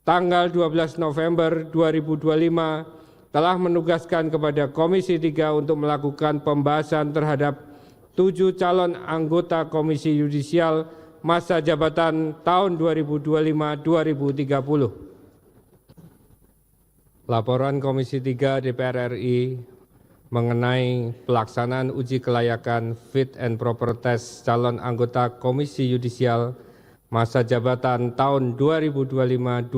tanggal 12 November 2025 telah menugaskan kepada Komisi 3 untuk melakukan pembahasan terhadap 7 calon anggota Komisi Yudisial masa jabatan tahun 2025-2030. Laporan Komisi 3 DPR RI mengenai pelaksanaan uji kelayakan fit and proper test calon anggota Komisi Yudisial masa jabatan tahun 2025-2030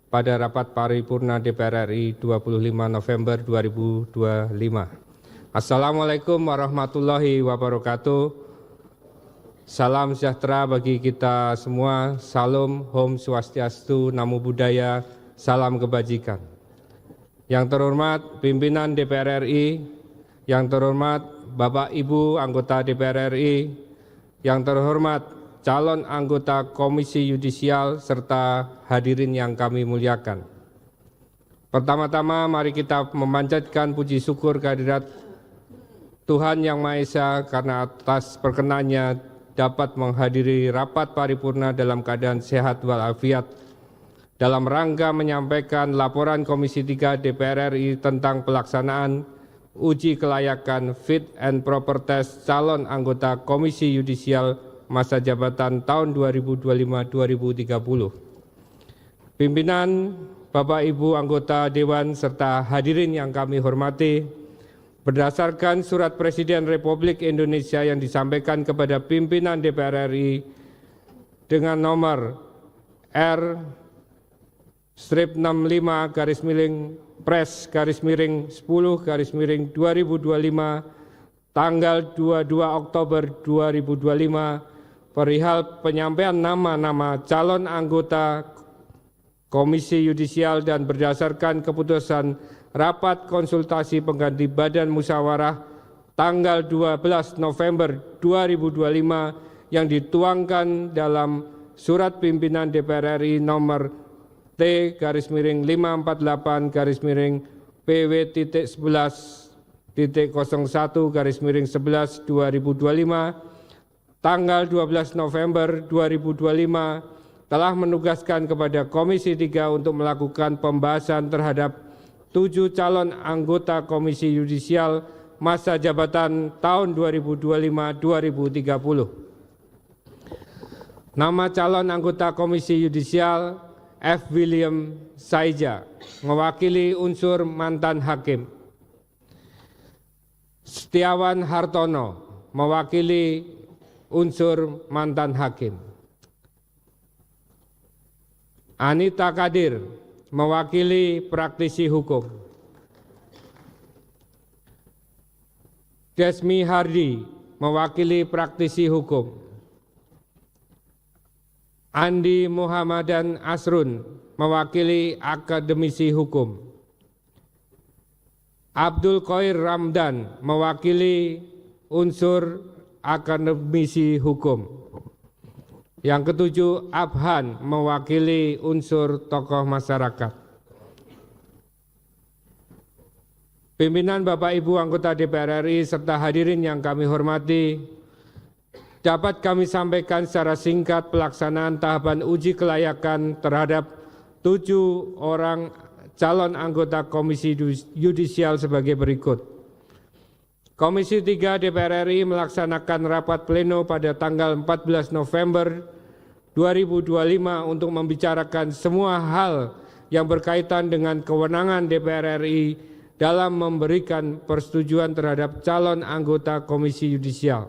pada rapat paripurna DPR RI 25 November 2025. Assalamualaikum warahmatullahi wabarakatuh. Salam sejahtera bagi kita semua. Salam Om Swastiastu, Namo Buddhaya, salam kebajikan. Yang terhormat pimpinan DPR RI, yang terhormat Bapak Ibu anggota DPR RI, yang terhormat calon anggota Komisi Yudisial serta hadirin yang kami muliakan. Pertama-tama mari kita memanjatkan puji syukur kehadirat Tuhan Yang Maha Esa karena atas perkenannya dapat menghadiri rapat paripurna dalam keadaan sehat walafiat dalam rangka menyampaikan laporan Komisi 3 DPR RI tentang pelaksanaan uji kelayakan fit and proper test calon anggota Komisi Yudisial masa jabatan tahun 2025-2030. Pimpinan, Bapak Ibu anggota Dewan serta hadirin yang kami hormati, berdasarkan surat Presiden Republik Indonesia yang disampaikan kepada pimpinan DPR RI dengan nomor R/65-Pres/10/2025 tanggal 22 Oktober 2025 perihal penyampaian nama-nama calon anggota Komisi Yudisial dan berdasarkan keputusan rapat konsultasi pengganti Badan Musyawarah tanggal 12 November 2025 yang dituangkan dalam surat pimpinan DPR RI nomor T-PW-11.01/11/2025 tanggal 12 November 2025 telah menugaskan kepada Komisi 3 untuk melakukan pembahasan terhadap 7 calon anggota Komisi Yudisial masa jabatan tahun 2025-2030. Nama calon anggota Komisi Yudisial F. William Saija, mewakili unsur mantan hakim. Setiawan Hartono, mewakili unsur mantan hakim. Anita Kadir, mewakili praktisi hukum. Desmi Hardi, mewakili praktisi hukum. Andi Muhammadan Asrun, mewakili akademisi hukum. Abdul Qoir Ramdan, mewakili unsur akademisi hukum. Yang ketujuh, Abhan, mewakili unsur tokoh masyarakat. Pimpinan Bapak Ibu anggota DPR RI serta hadirin yang kami hormati, dapat kami sampaikan secara singkat pelaksanaan tahapan uji kelayakan terhadap 7 orang calon anggota Komisi Yudisial sebagai berikut. Komisi 3 DPR RI melaksanakan rapat pleno pada tanggal 14 November 2025 untuk membicarakan semua hal yang berkaitan dengan kewenangan DPR RI dalam memberikan persetujuan terhadap calon anggota Komisi Yudisial,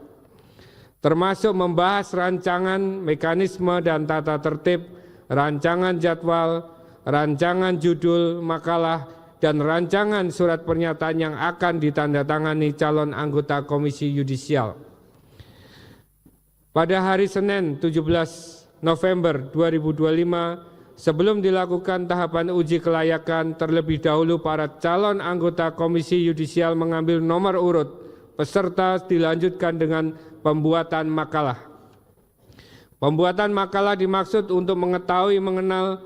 termasuk membahas rancangan, mekanisme dan tata tertib, rancangan jadwal, rancangan judul makalah, dan rancangan surat pernyataan yang akan ditandatangani calon anggota Komisi Yudisial. Pada hari Senin 17 November 2025, sebelum dilakukan tahapan uji kelayakan, terlebih dahulu para calon anggota Komisi Yudisial mengambil nomor urut peserta dilanjutkan dengan pembuatan makalah. Pembuatan makalah dimaksud untuk mengetahui mengenal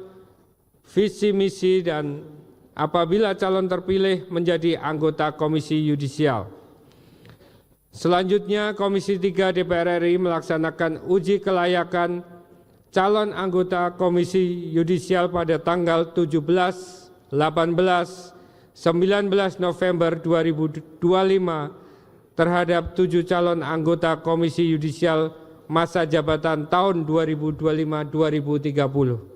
visi misi dan apabila calon terpilih menjadi anggota Komisi Yudisial. Selanjutnya, Komisi 3 DPR RI melaksanakan uji kelayakan calon anggota Komisi Yudisial pada tanggal 17, 18, 19 November 2025 terhadap 7 calon anggota Komisi Yudisial masa jabatan tahun 2025-2030.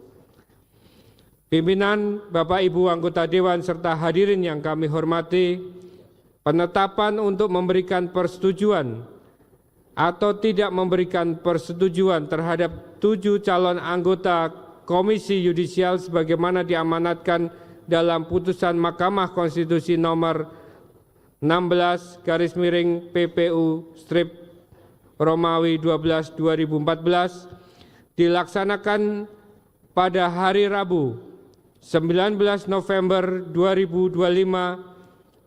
Pimpinan, Bapak Ibu anggota Dewan serta hadirin yang kami hormati, penetapan untuk memberikan persetujuan atau tidak memberikan persetujuan terhadap 7 calon anggota Komisi Yudisial sebagaimana diamanatkan dalam putusan Mahkamah Konstitusi nomor 16/PPU/Romawi 12/2014 dilaksanakan pada hari Rabu 19 November 2025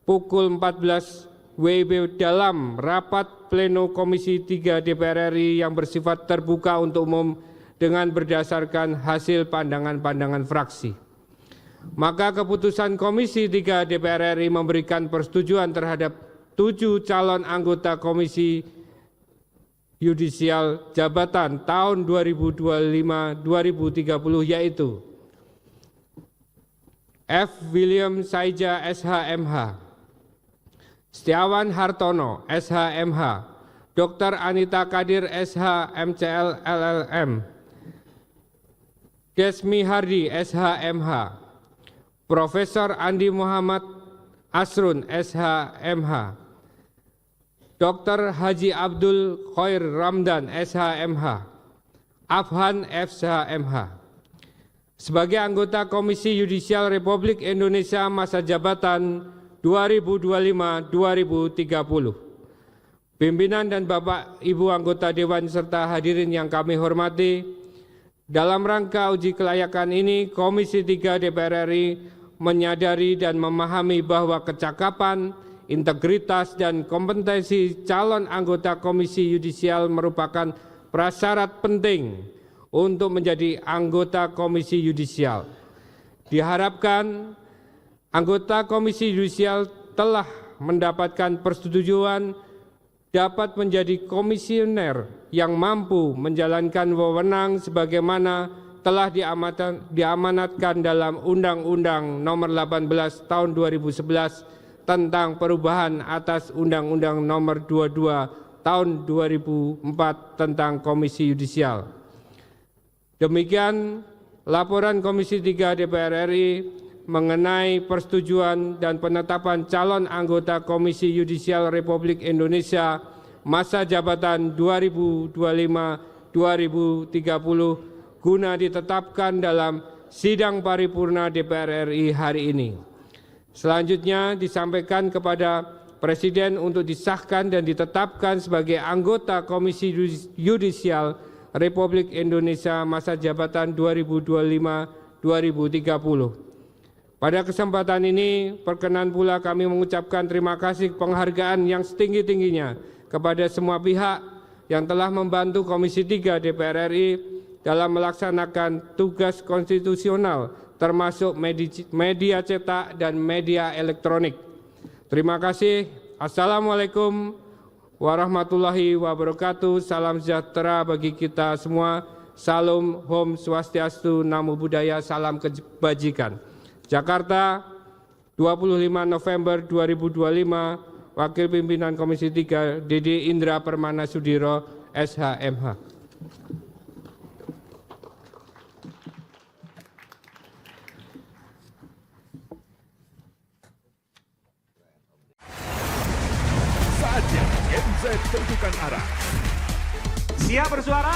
pukul 14 WIB dalam rapat pleno Komisi 3 DPR RI yang bersifat terbuka untuk umum dengan berdasarkan hasil pandangan-pandangan fraksi. Maka keputusan Komisi 3 DPR RI memberikan persetujuan terhadap 7 calon anggota Komisi Yudisial jabatan tahun 2025-2030 yaitu F. William Saija SH.MH, Setiawan Hartono SH.MH, Dr. Anita Kadir SH MCL LLM, Desmi Hardi SH.MH, Profesor Andi Muhammad Asrun SH.MH, Dr. Haji Abdul Khair Ramdan SH.MH, Afhan SH.MH. Sebagai anggota Komisi Yudisial Republik Indonesia masa jabatan 2025-2030. Pimpinan dan Bapak Ibu anggota Dewan serta hadirin yang kami hormati, dalam rangka uji kelayakan ini Komisi 3 DPR RI menyadari dan memahami bahwa kecakapan, integritas dan kompetensi calon anggota Komisi Yudisial merupakan prasyarat penting untuk menjadi anggota Komisi Yudisial. Diharapkan anggota Komisi Yudisial telah mendapatkan persetujuan dapat menjadi komisioner yang mampu menjalankan wewenang sebagaimana telah diamanatkan dalam Undang-Undang Nomor 18 Tahun 2011 tentang perubahan atas Undang-Undang Nomor 22 Tahun 2004 tentang Komisi Yudisial. Demikian laporan Komisi 3 DPR RI mengenai persetujuan dan penetapan calon anggota Komisi Yudisial Republik Indonesia masa jabatan 2025-2030 guna ditetapkan dalam sidang paripurna DPR RI hari ini. Selanjutnya disampaikan kepada Presiden untuk disahkan dan ditetapkan sebagai anggota Komisi Yudisial Republik Indonesia masa jabatan 2025-2030. Pada kesempatan ini, perkenan pula kami mengucapkan terima kasih penghargaan yang setinggi-tingginya kepada semua pihak yang telah membantu Komisi 3 DPR RI dalam melaksanakan tugas konstitusional termasuk media cetak dan media elektronik. Terima kasih. Assalamualaikum warahmatullahi wabarakatuh. Salam sejahtera bagi kita semua. Salam, Om Swastiastu, Namo Buddhaya, salam kebajikan. Jakarta, 25 November 2025, Wakil Pimpinan Komisi 3 Dede Indra Permana Sudiro, SH.MH. Saatnya Gen Z tentukan arah. Siap bersuara?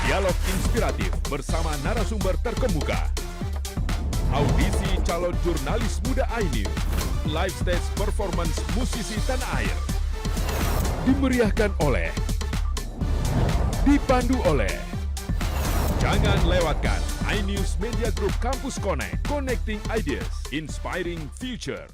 Dialog inspiratif bersama narasumber terkemuka. Audisi calon jurnalis muda iNews, live stage performance musisi tanah air. Dimeriahkan oleh, dipandu oleh. Jangan lewatkan iNews Media Group Campus Connect, Connecting Ideas, Inspiring Future.